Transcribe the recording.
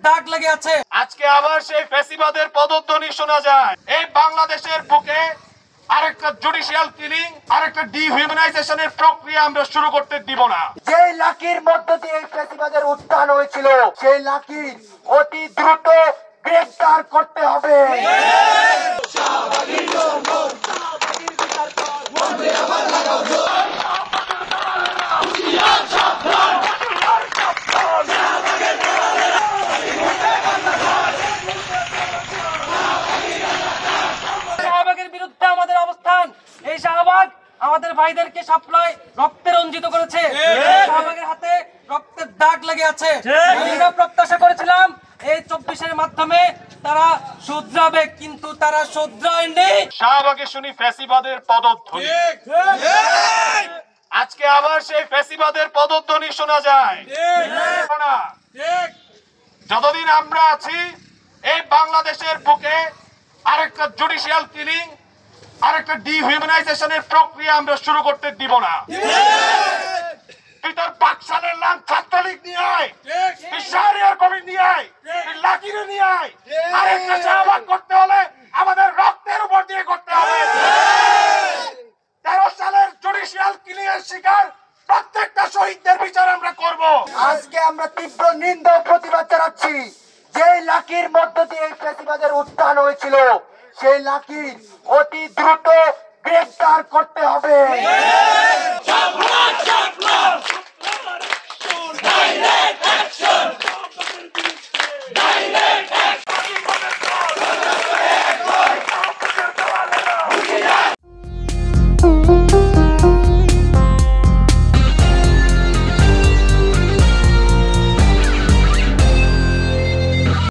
দাগ লেগে আছে। আজকে আবার সেই ফ্যাসিবাদের পদধ্বনি শোনা যায়। এই বাংলাদেশের বুকে আরেকটা জুডিশিয়াল কিলিং, আরেকটা ডিহিউম্যানাইজেশনের প্রক্রিয়া আমরা শুরু করতে দিব না। যে লাকির মধ্য দিয়ে ফ্যাসিবাদের উত্থান হয়েছিল, সেই লাকি অতি দ্রুত গ্রেফতার করতে হবে। শাহবাগের বিরুদ্ধে আমাদের অবস্থান। এই শাহবাগ আমাদের ভাইদেরকে সাপ্লাই রক্তে রঞ্জিত করেছে। শাহবাগের হাতে রক্তের দাগ লেগে আছে। আমরা প্রত্যাশা করেছিলাম এই 24-এর মাধ্যমে তারা শুধরাবে, কিন্তু তারা শুধরায়নি। শাহবাগে শুনি ফ্যাসিবাদের পদধ্বনি। আজকে আবার সেই ফ্যাসিবাদের পদধ্বনি শোনা যায়। যতদিন আমরা আছি এই বাংলাদেশের বুকে আরেকটা জুডিশিয়াল কিলিং, আরেকটা ডিহিউম্যানাইজেশনের প্রক্রিয়া আমরা শুরু করতে দিব না। তুই তোর পাকশালের নাম ছাত্রলীগ নিয়ে আয়, তুই শাহরিয়ার কবির নিয়ে আয়, তুই লাকিরে নিয়ে আয়। আরেকটা শাহবাগ করতে হলে আমাদের রক্তের উপর দিয়ে করতে হবে। 13 সালের জুডিশিয়াল কিলিং এর শিকার প্রত্যেকটা শহীদদের বিচার আমরা করব। আজকে আমরা তীব্র নিন্দা ও প্রতিবাদ জানাচ্ছি। যে লাকির মধ্য দিয়ে ফ্যাসিবাদের উত্থান হয়েছিল, সেই লাকি অতি দ্রুত গ্রেফতার করতে হবে। Direct action!